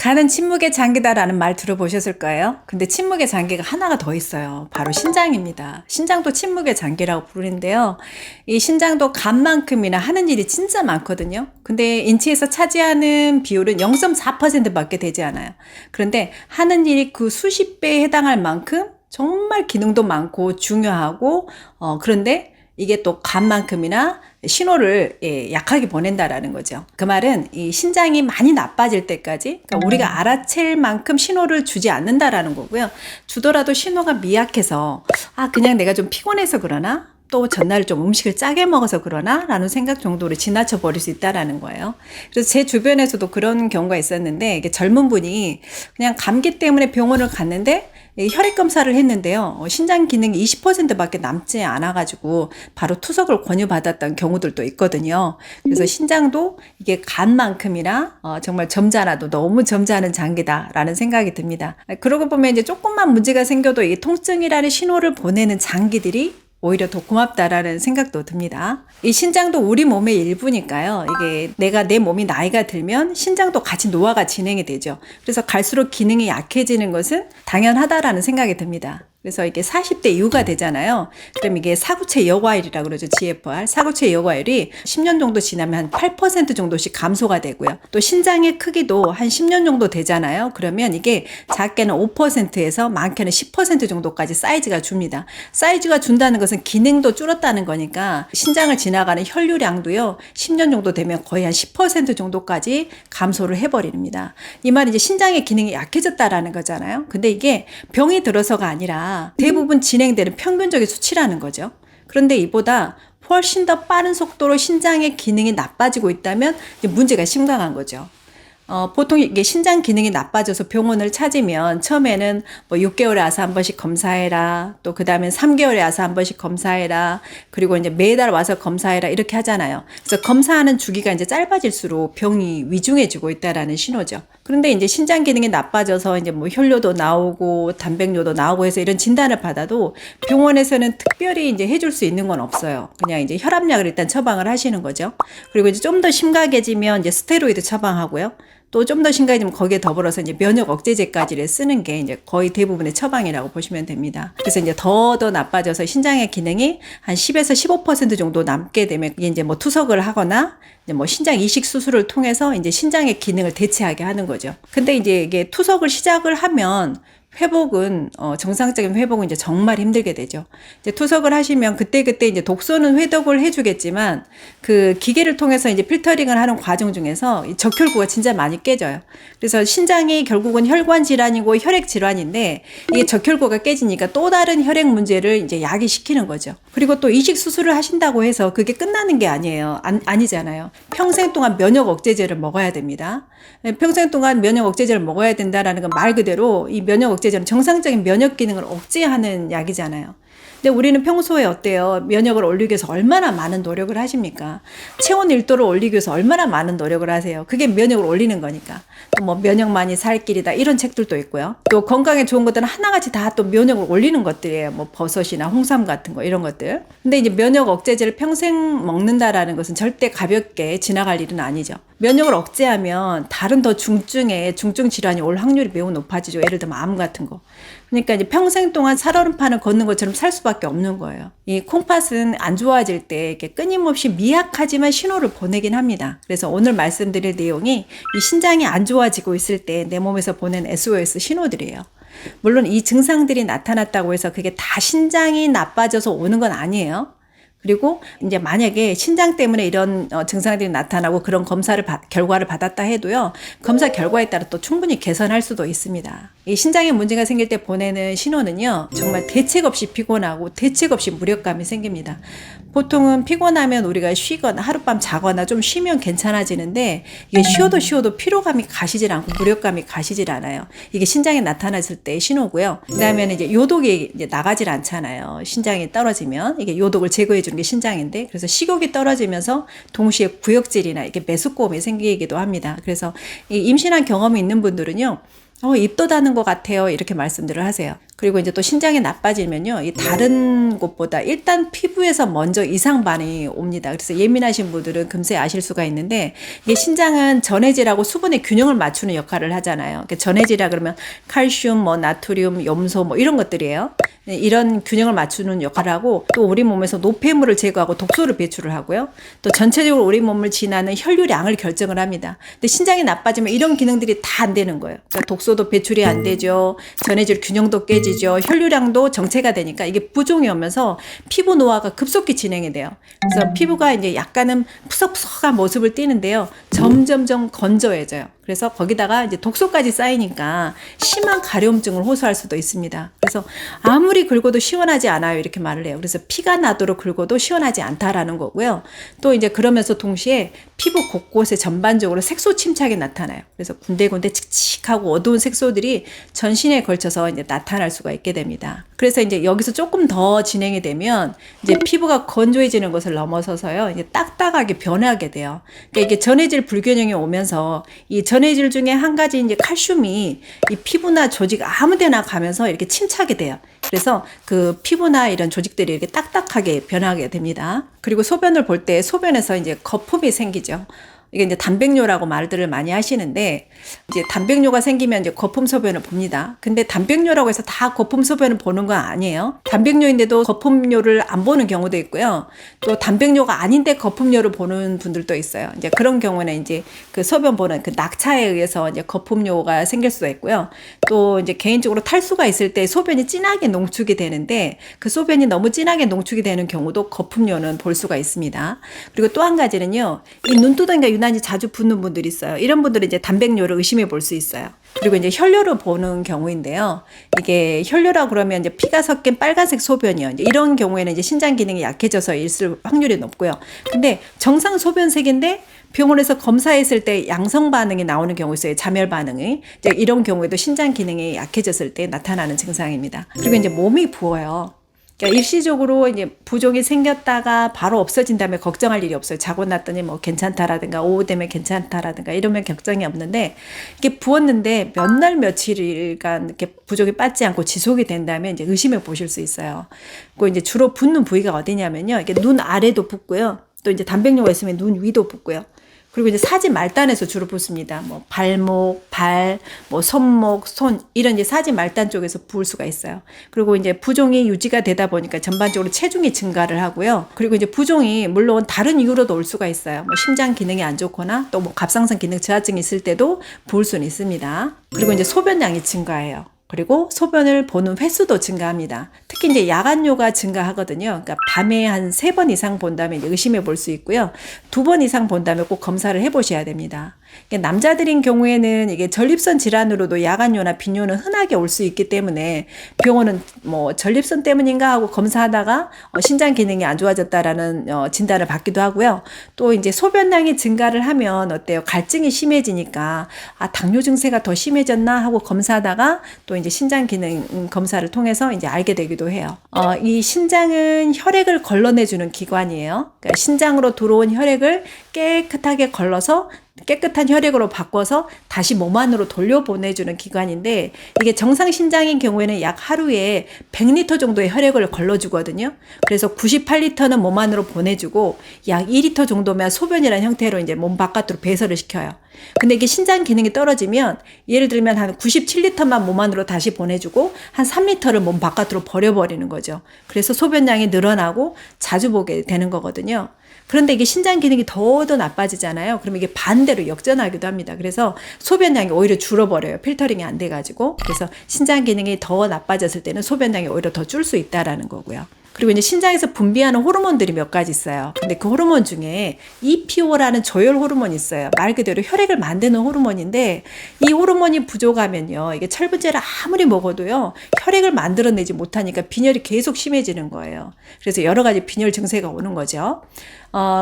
간은 침묵의 장기다라는 말 들어보셨을 거예요. 근데 침묵의 장기가 하나가 더 있어요. 바로 신장입니다. 신장도 침묵의 장기라고 부르는데요. 이 신장도 간만큼이나 하는 일이 진짜 많거든요. 근데 인체에서 차지하는 비율은 0.4%밖에 되지 않아요. 그런데 하는 일이 그 수십 배에 해당할 만큼 정말 기능도 많고 중요하고 그런데 이게 또 간만큼이나 신호를 약하게 보낸다라는 거죠. 그 말은 이 신장이 많이 나빠질 때까지 그러니까 우리가 알아챌 만큼 신호를 주지 않는다라는 거고요. 주더라도 신호가 미약해서 그냥 내가 좀 피곤해서 그러나 또 전날 좀 음식을 짜게 먹어서 그러나 라는 생각 정도로 지나쳐 버릴 수 있다라는 거예요. 그래서 제 주변에서도 그런 경우가 있었는데 이게 젊은 분이 그냥 감기 때문에 병원을 갔는데 혈액 검사를 했는데요. 신장 기능이 20%밖에 남지 않아가지고 바로 투석을 권유받았던 경우들도 있거든요. 그래서 신장도 이게 간만큼이나 정말 점잖아도 너무 점잖은 장기다라는 생각이 듭니다. 그러고 보면 이제 조금만 문제가 생겨도 이 통증이라는 신호를 보내는 장기들이 오히려 더 고맙다라는 생각도 듭니다. 이 신장도 우리 몸의 일부니까요. 이게 내 몸이 나이가 들면 신장도 같이 노화가 진행이 되죠. 그래서 갈수록 기능이 약해지는 것은 당연하다라는 생각이 듭니다. 그래서 이게 40대 이후가 되잖아요. 그럼 이게 사구체 여과율이라고 그러죠. GFR. 사구체 여과율이 10년 정도 지나면 한 8% 정도씩 감소가 되고요. 또 신장의 크기도 한 10년 정도 되잖아요. 그러면 이게 작게는 5%에서 많게는 10% 정도까지 사이즈가 줍니다. 사이즈가 준다는 것은 기능도 줄었다는 거니까 신장을 지나가는 혈류량도요. 10년 정도 되면 거의 한 10% 정도까지 감소를 해버립니다. 이 말은 이제 신장의 기능이 약해졌다라는 거잖아요. 근데 이게 병이 들어서가 아니라 대부분 진행되는 평균적인 수치라는 거죠. 그런데 이보다 훨씬 더 빠른 속도로 신장의 기능이 나빠지고 있다면 이제 문제가 심각한 거죠. 보통 이게 신장 기능이 나빠져서 병원을 찾으면 처음에는 뭐 6개월에 와서 한 번씩 검사해라. 또 그 다음에 3개월에 와서 한 번씩 검사해라. 그리고 이제 매달 와서 검사해라. 이렇게 하잖아요. 그래서 검사하는 주기가 이제 짧아질수록 병이 위중해지고 있다라는 신호죠. 그런데 이제 신장 기능이 나빠져서 이제 뭐 혈뇨도 나오고 단백뇨도 나오고 해서 이런 진단을 받아도 병원에서는 특별히 이제 해줄 수 있는 건 없어요. 그냥 이제 혈압약을 일단 처방을 하시는 거죠. 그리고 이제 좀 더 심각해지면 이제 스테로이드 처방하고요. 또 좀 더 심각해지면 거기에 더불어서 이제 면역 억제제까지를 쓰는 게 이제 거의 대부분의 처방이라고 보시면 됩니다. 그래서 이제 더 나빠져서 신장의 기능이 한 10에서 15% 정도 남게 되면 이게 이제 뭐 투석을 하거나 이제 뭐 신장 이식 수술을 통해서 이제 신장의 기능을 대체하게 하는 거죠. 근데 이제 이게 투석을 시작을 하면 회복은 정상적인 회복은 이제 정말 힘들게 되죠. 이제 투석을 하시면 그때 이제 독소는 회복을 해주겠지만 그 기계를 통해서 이제 필터링을 하는 과정 중에서 이 적혈구가 진짜 많이 깨져요. 그래서 신장이 결국은 혈관 질환이고 혈액 질환인데 이게 적혈구가 깨지니까 또 다른 혈액 문제를 이제 야기시키는 거죠. 그리고 또 이식 수술을 하신다고 해서 그게 끝나는 게 아니에요. 아니잖아요. 평생 동안 면역 억제제를 먹어야 됩니다. 평생 동안 면역 억제제를 먹어야 된다라는 건 말 그대로 이 면역 억제제는 정상적인 면역 기능을 억제하는 약이잖아요. 근데 우리는 평소에 어때요? 면역을 올리기 위해서 얼마나 많은 노력을 하십니까? 체온 1도를 올리기 위해서 얼마나 많은 노력을 하세요? 그게 면역을 올리는 거니까. 또 뭐 면역만이 살 길이다 이런 책들도 있고요. 또 건강에 좋은 것들은 하나같이 다 또 면역을 올리는 것들이에요. 뭐 버섯이나 홍삼 같은 거 이런 것들. 근데 이제 면역 억제제를 평생 먹는다라는 것은 절대 가볍게 지나갈 일은 아니죠. 면역을 억제하면 다른 더 중증 질환이 올 확률이 매우 높아지죠. 예를 들면 암 같은 거. 그러니까 이제 평생 동안 살얼음판을 걷는 것처럼 살 수밖에 없는 거예요. 이 콩팥은 안 좋아질 때 이렇게 끊임없이 미약하지만 신호를 보내긴 합니다. 그래서 오늘 말씀드릴 내용이 이 신장이 안 좋아지고 있을 때 내 몸에서 보낸 SOS 신호들이에요. 물론 이 증상들이 나타났다고 해서 그게 다 신장이 나빠져서 오는 건 아니에요. 그리고 이제 만약에 신장 때문에 이런 증상들이 나타나고 그런 결과를 받았다 해도요. 검사 결과에 따라 또 충분히 개선할 수도 있습니다. 이 신장에 문제가 생길 때 보내는 신호는요. 정말 대책 없이 피곤하고 대책 없이 무력감이 생깁니다. 보통은 피곤하면 우리가 쉬거나 하룻밤 자거나 좀 쉬면 괜찮아지는데 이게 쉬어도 피로감이 가시질 않고 무력감이 가시질 않아요. 이게 신장에 나타났을 때의 신호고요. 그다음에 이제 요독이 이제 나가질 않잖아요. 신장이 떨어지면 이게 요독을 제거해 주는 게 신장인데 그래서 식욕이 떨어지면서 동시에 구역질이나 이렇게 메스꺼움이 생기기도 합니다. 그래서 이 임신한 경험이 있는 분들은요. 입덧하는 것 같아요. 이렇게 말씀들을 하세요. 그리고 이제 또 신장이 나빠지면요, 이 다른 곳보다 일단 피부에서 먼저 이상 반응이 옵니다. 그래서 예민하신 분들은 금세 아실 수가 있는데, 이게 신장은 전해질하고 수분의 균형을 맞추는 역할을 하잖아요. 그러니까 전해질이라 그러면 칼슘, 뭐 나트륨, 염소 뭐 이런 것들이에요. 이런 균형을 맞추는 역할을 하고, 또 우리 몸에서 노폐물을 제거하고 독소를 배출을 하고요. 또 전체적으로 우리 몸을 지나는 혈류량을 결정을 합니다. 근데 신장이 나빠지면 이런 기능들이 다 안 되는 거예요. 그러니까 독소도 배출이 안 되죠. 전해질 균형도 깨지죠. 혈류량도 정체가 되니까 이게 부종이 오면서 피부 노화가 급속히 진행이 돼요. 그래서 피부가 이제 약간은 푸석푸석한 모습을 띠는데요. 점점점 건조해져요. 그래서 거기다가 이제 독소까지 쌓이니까 심한 가려움증을 호소할 수도 있습니다. 그래서 아무리 긁어도 시원하지 않아요. 이렇게 말을 해요. 그래서 피가 나도록 긁어도 시원하지 않다라는 거고요. 또 이제 그러면서 동시에 피부 곳곳에 전반적으로 색소 침착이 나타나요. 그래서 군데군데 칙칙하고 어두운 색소들이 전신에 걸쳐서 이제 나타날 수가 있게 됩니다. 그래서 이제 여기서 조금 더 진행이 되면 이제 피부가 건조해지는 것을 넘어서서요, 이제 딱딱하게 변하게 돼요. 그러니까 이게 전해질 불균형이 오면서 이 전해질 중에 한 가지 이제 칼슘이 이 피부나 조직 아무데나 가면서 이렇게 침착이 돼요. 그래서 그 피부나 이런 조직들이 이렇게 딱딱하게 변하게 됩니다. 그리고 소변을 볼 때 소변에서 이제 거품이 생기죠. 이게 이제 단백뇨라고 말들을 많이 하시는데, 이제 단백뇨가 생기면 이제 거품 소변을 봅니다. 근데 단백뇨라고 해서 다 거품 소변을 보는 건 아니에요. 단백뇨인데도 거품뇨를 안 보는 경우도 있고요. 또 단백뇨가 아닌데 거품뇨를 보는 분들도 있어요. 이제 그런 경우는 이제 그 소변 보는 그 낙차에 의해서 이제 거품뇨가 생길 수가 있고요. 또 이제 개인적으로 탈수가 있을 때 소변이 진하게 농축이 되는데, 그 소변이 너무 진하게 농축이 되는 경우도 거품뇨는 볼 수가 있습니다. 그리고 또 한 가지는요, 이 눈두덩이가 유난히 자주 붓는 분들이 있어요. 이런 분들은 이제 단백뇨를 의심해 볼 수 있어요. 그리고 이제 혈뇨를 보는 경우인데요. 이게 혈뇨라고 그러면 이제 피가 섞인 빨간색 소변이요. 이제 이런 경우에는 이제 신장 기능이 약해져서 있을 확률이 높고요. 근데 정상 소변색인데 병원에서 검사했을 때 양성 반응이 나오는 경우 있어요. 자멸 반응이. 이제 이런 경우에도 신장 기능이 약해졌을 때 나타나는 증상입니다. 그리고 이제 몸이 부어요. 그러니까 일시적으로 이제 부종이 생겼다가 바로 없어진 다음에 걱정할 일이 없어요. 자고 났더니 뭐 괜찮다라든가 오후 되면 괜찮다라든가 이러면 걱정이 없는데, 이게 부었는데 몇 날 며칠간 이렇게 부종이 빠지지 않고 지속이 된다면 이제 의심해 보실 수 있어요. 그 이제 주로 붓는 부위가 어디냐면요. 이게 눈 아래도 붓고요. 또 이제 단백뇨가 있으면 눈 위도 붓고요. 그리고 이제 사지 말단에서 주로 붓습니다. 뭐 발목, 발, 뭐 손목, 손 이런 이제 사지 말단 쪽에서 부을 수가 있어요. 그리고 이제 부종이 유지가 되다 보니까 전반적으로 체중이 증가를 하고요. 그리고 이제 부종이 물론 다른 이유로도 올 수가 있어요. 뭐 심장 기능이 안 좋거나 또 뭐 갑상선 기능 저하증이 있을 때도 부을 수는 있습니다. 그리고 이제 소변량이 증가해요. 그리고 소변을 보는 횟수도 증가합니다. 특히 이제 야간뇨가 증가하거든요. 그러니까 밤에 한 3번 이상 본다면 의심해 볼 수 있고요. 2번 이상 본다면 꼭 검사를 해 보셔야 됩니다. 남자들인 경우에는 이게 전립선 질환으로도 야간뇨나 빈뇨는 흔하게 올 수 있기 때문에 병원은 뭐 전립선 때문인가 하고 검사하다가 신장 기능이 안 좋아졌다라는 진단을 받기도 하고요. 또 이제 소변량이 증가를 하면 어때요? 갈증이 심해지니까 당뇨 증세가 더 심해졌나 하고 검사하다가 또 이제 신장 기능 검사를 통해서 이제 알게 되기도 해요. 이 신장은 혈액을 걸러내주는 기관이에요. 그러니까 신장으로 들어온 혈액을 깨끗하게 걸러서 깨끗한 혈액으로 바꿔서 다시 몸 안으로 돌려보내주는 기관인데, 이게 정상 신장인 경우에는 약 하루에 100리터 정도의 혈액을 걸러주거든요. 그래서 98리터는 몸 안으로 보내주고 약 2리터 정도면 소변이라는 형태로 이제 몸 바깥으로 배설을 시켜요. 근데 이게 신장 기능이 떨어지면 예를 들면 한 97리터만 몸 안으로 다시 보내주고 한 3리터를 몸 바깥으로 버려버리는 거죠. 그래서 소변량이 늘어나고 자주 보게 되는 거거든요. 그런데 이게 신장 기능이 더 나빠지잖아요. 그러면 이게 반대로 역전하기도 합니다. 그래서 소변량이 오히려 줄어버려요. 필터링이 안 돼가지고. 그래서 신장 기능이 더 나빠졌을 때는 소변량이 오히려 더 줄 수 있다라는 거고요. 그리고 이제 신장에서 분비하는 호르몬들이 몇 가지 있어요. 근데 그 호르몬 중에 EPO라는 조혈 호르몬이 있어요. 말 그대로 혈액을 만드는 호르몬인데, 이 호르몬이 부족하면요, 이게 철분제를 아무리 먹어도요, 혈액을 만들어내지 못하니까 빈혈이 계속 심해지는 거예요. 그래서 여러 가지 빈혈 증세가 오는 거죠.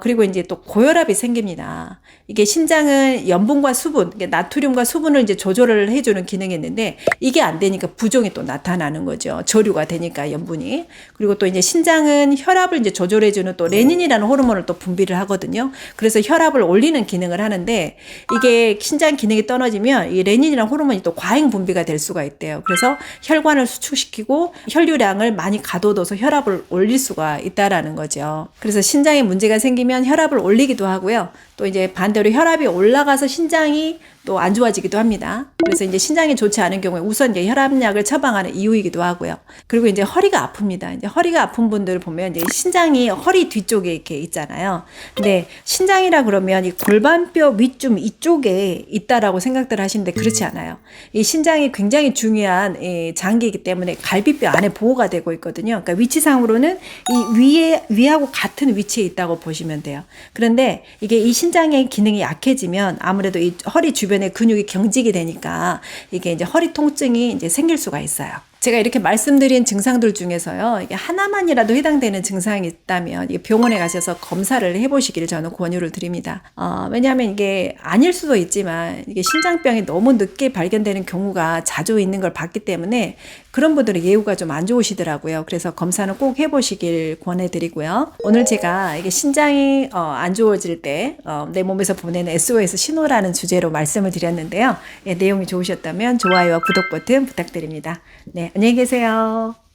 그리고 이제 또 고혈압이 생깁니다. 이게 신장은 염분과 수분, 나트륨과 수분을 이제 조절을 해주는 기능이 있는데, 이게 안 되니까 부종이 또 나타나는 거죠. 저류가 되니까 염분이. 그리고 또 이제 이제 신장은 혈압을 이제 조절해주는 또 레닌이라는 호르몬을 또 분비를 하거든요. 그래서 혈압을 올리는 기능을 하는데 이게 신장 기능이 떨어지면 이 레닌이라는 호르몬이 또 과잉 분비가 될 수가 있대요. 그래서 혈관을 수축시키고 혈류량을 많이 가둬둬서 혈압을 올릴 수가 있다라는 거죠. 그래서 신장에 문제가 생기면 혈압을 올리기도 하고요. 또 이제 반대로 혈압이 올라가서 신장이 또 안 좋아지기도 합니다. 그래서 이제 신장이 좋지 않은 경우에 우선 이제 혈압약을 처방하는 이유이기도 하고요. 그리고 이제 허리가 아픕니다. 이제 허리가 아픈 분들을 보면 이제 신장이 허리 뒤쪽에 이렇게 있잖아요. 근데 신장이라 그러면 이 골반뼈 위쯤 이쪽에 있다라고 생각들 하시는데 그렇지 않아요. 이 신장이 굉장히 중요한 이 장기이기 때문에 갈비뼈 안에 보호가 되고 있거든요. 그러니까 위치상으로는 이 위하고 같은 위치에 있다고 보시면 돼요. 그런데 이게 이 신장의 기능이 약해지면 아무래도 이 허리 주변의 근육이 경직이 되니까 이게 이제 허리 통증이 이제 생길 수가 있어요. 제가 이렇게 말씀드린 증상들 중에서요, 이게 하나만이라도 해당되는 증상이 있다면 병원에 가셔서 검사를 해보시기를 저는 권유를 드립니다. 왜냐하면 이게 아닐 수도 있지만 이게 신장병이 너무 늦게 발견되는 경우가 자주 있는 걸 봤기 때문에 그런 분들은 예후가 좀 안 좋으시더라고요. 그래서 검사는 꼭 해보시길 권해드리고요. 오늘 제가 이게 신장이 안 좋아질 때 내 몸에서 보내는 SOS 신호라는 주제로 말씀을 드렸는데요. 예, 내용이 좋으셨다면 좋아요와 구독 버튼 부탁드립니다. 네, 안녕히 계세요.